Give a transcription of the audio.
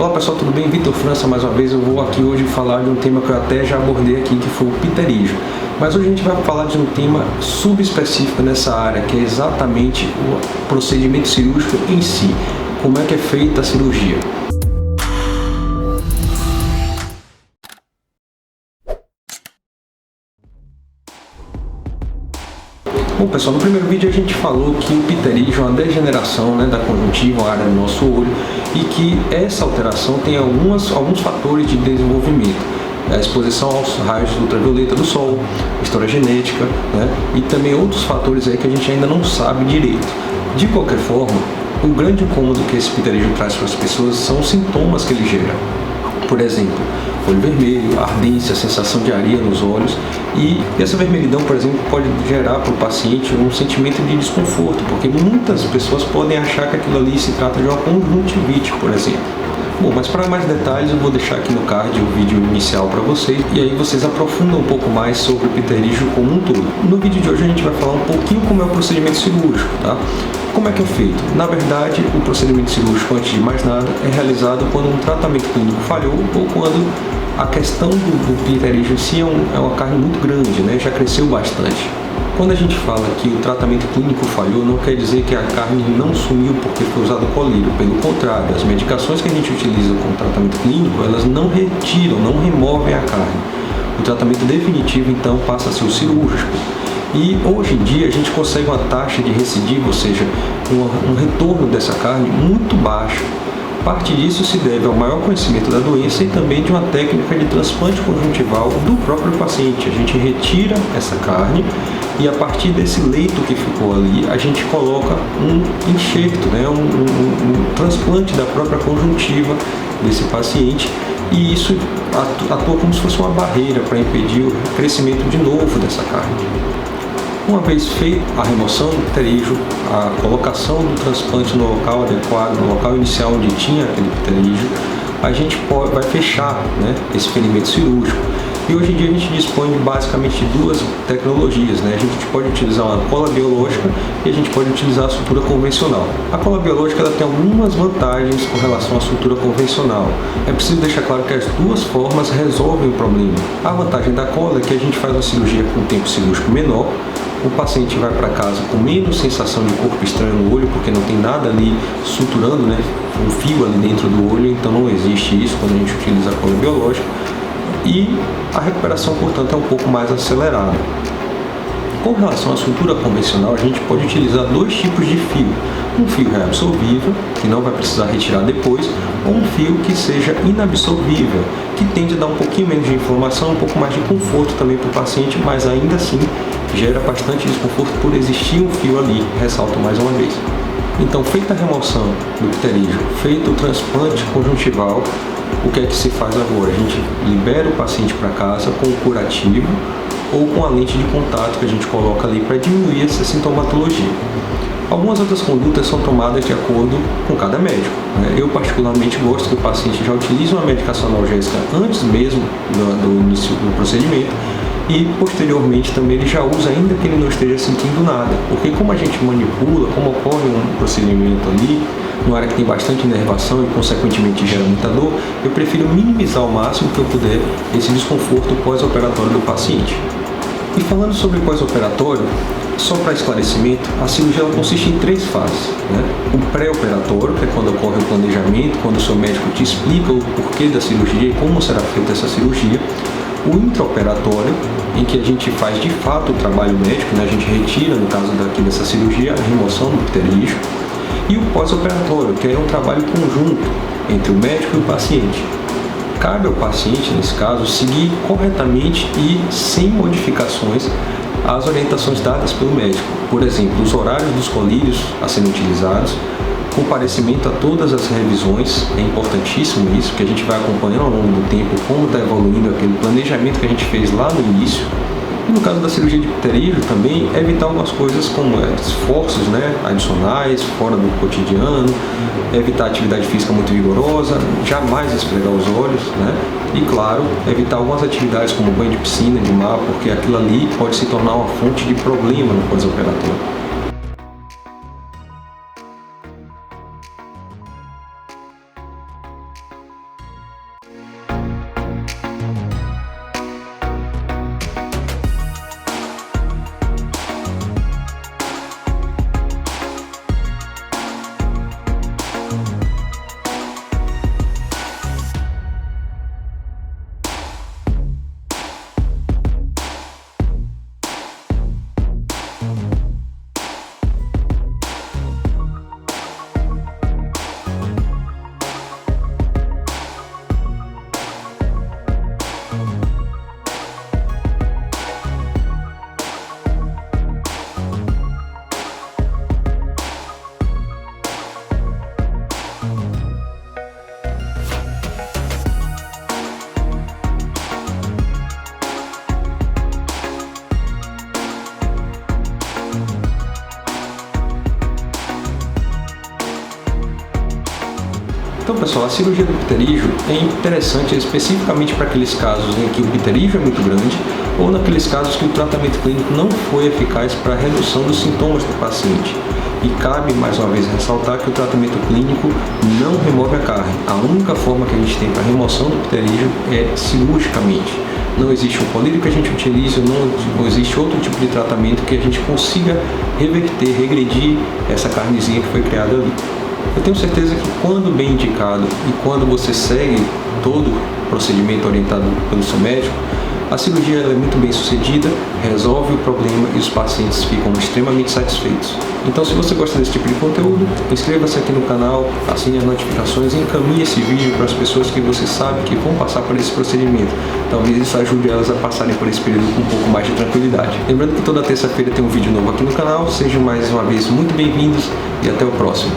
Olá pessoal, tudo bem? Vitor França mais uma vez. Eu vou aqui hoje falar de um tema que eu até já abordei aqui, que foi o pterígio. Mas hoje a gente vai falar de um tema subespecífico nessa área, que é exatamente o procedimento cirúrgico em si. Como é que é feita a cirurgia? Bom pessoal, no primeiro vídeo a gente falou que o pterígio é uma degeneração da conjuntiva, uma área do nosso olho, e que essa alteração tem alguns fatores de desenvolvimento. A exposição aos raios ultravioleta do sol, história genética, e também outros fatores aí que a gente ainda não sabe direito. De qualquer forma, o grande incômodo que esse pterígio traz para as pessoas são os sintomas que ele gera. Por exemplo, olho vermelho, ardência, sensação de areia nos olhos, e essa vermelhidão, por exemplo, pode gerar para o paciente um sentimento de desconforto, porque muitas pessoas podem achar que aquilo ali se trata de uma conjuntivite, por exemplo. Bom, mas para mais detalhes eu vou deixar aqui no card o vídeo inicial para vocês, e aí vocês aprofundam um pouco mais sobre o pterígio como um todo. No vídeo de hoje a gente vai falar um pouquinho como é o procedimento cirúrgico, tá? Como é que é feito? Na verdade, o procedimento cirúrgico, antes de mais nada, é realizado quando um tratamento clínico falhou ou quando a questão do pterígio em si é uma carne muito grande, já cresceu bastante. Quando a gente fala que o tratamento clínico falhou, não quer dizer que a carne não sumiu porque foi usado colírio. Pelo contrário, as medicações que a gente utiliza como tratamento clínico, elas não retiram, não removem a carne. O tratamento definitivo, então, passa a ser o cirúrgico. E hoje em dia a gente consegue uma taxa de recidiva, ou seja, um retorno dessa carne muito baixo. Parte disso se deve ao maior conhecimento da doença e também de uma técnica de transplante conjuntival do próprio paciente. A gente retira essa carne e a partir desse leito que ficou ali, a gente coloca um enxerto, um transplante da própria conjuntiva desse paciente, e isso atua como se fosse uma barreira para impedir o crescimento de novo dessa carne. Uma vez feita a remoção do pterígio, a colocação do transplante no local adequado, no local inicial onde tinha aquele pterígio, a gente vai fechar esse ferimento cirúrgico. E hoje em dia a gente dispõe basicamente de duas tecnologias. A gente pode utilizar uma cola biológica e a gente pode utilizar a sutura convencional. A cola biológica ela tem algumas vantagens com relação à sutura convencional. É preciso deixar claro que as duas formas resolvem o problema. A vantagem da cola é que a gente faz uma cirurgia com um tempo cirúrgico menor. O paciente vai para casa com menos sensação de corpo estranho no olho, porque não tem nada ali suturando, um fio ali dentro do olho, então não existe isso quando a gente utiliza a cola biológica. E a recuperação, portanto, é um pouco mais acelerada. Com relação à sutura convencional, a gente pode utilizar dois tipos de fio. Um fio reabsorvível, que não vai precisar retirar depois, ou um fio que seja inabsorvível, que tende a dar um pouquinho menos de inflamação, um pouco mais de conforto também para o paciente, mas ainda assim gera bastante desconforto por existir um fio ali, ressalto mais uma vez. Então, feita a remoção do pterígio, feito o transplante conjuntival, o que é que se faz agora? A gente libera o paciente para casa com o curativo ou com a lente de contato que a gente coloca ali para diminuir essa sintomatologia. Algumas outras condutas são tomadas de acordo com cada médico. Eu particularmente gosto que o paciente já utilize uma medicação analgésica antes mesmo do início do procedimento, e posteriormente também ele já usa, ainda que ele não esteja sentindo nada, porque como a gente manipula, como ocorre um procedimento ali, numa área que tem bastante inervação e consequentemente gera muita dor, eu prefiro minimizar ao máximo que eu puder esse desconforto pós-operatório do paciente. E falando sobre pós-operatório, só para esclarecimento, a cirurgia ela consiste em três fases. O pré-operatório, que é quando ocorre o planejamento, quando o seu médico te explica o porquê da cirurgia e como será feita essa cirurgia. O intraoperatório, em que a gente faz de fato o trabalho médico, a gente retira, no caso dessa cirurgia, a remoção do pterígio. E o pós-operatório, que é um trabalho conjunto entre o médico e o paciente. Cabe ao paciente, nesse caso, seguir corretamente e sem modificações as orientações dadas pelo médico. Por exemplo, os horários dos colírios a serem utilizados, comparecimento a todas as revisões, é importantíssimo isso, que a gente vai acompanhando ao longo do tempo como está evoluindo aquele planejamento que a gente fez lá no início. E no caso da cirurgia de pterígio também, evitar algumas coisas como esforços adicionais, fora do cotidiano, evitar atividade física muito vigorosa, jamais esfregar os olhos, e claro, evitar algumas atividades como banho de piscina, de mar, porque aquilo ali pode se tornar uma fonte de problema no pós-operatório. só, a cirurgia do pterígio é interessante especificamente para aqueles casos em que o pterígio é muito grande ou naqueles casos que o tratamento clínico não foi eficaz para a redução dos sintomas do paciente. E cabe, mais uma vez, ressaltar que o tratamento clínico não remove a carne. A única forma que a gente tem para a remoção do pterígio é cirurgicamente. Não existe um colírio que a gente utilize, não existe outro tipo de tratamento que a gente consiga reverter, regredir essa carnezinha que foi criada ali. Eu tenho certeza que quando bem indicado e quando você segue todo o procedimento orientado pelo seu médico, a cirurgia é muito bem sucedida, resolve o problema e os pacientes ficam extremamente satisfeitos. Então, se você gosta desse tipo de conteúdo, inscreva-se aqui no canal, assine as notificações e encaminhe esse vídeo para as pessoas que você sabe que vão passar por esse procedimento. Talvez isso ajude elas a passarem por esse período com um pouco mais de tranquilidade. Lembrando que toda terça-feira tem um vídeo novo aqui no canal. Sejam mais uma vez muito bem-vindos e até o próximo.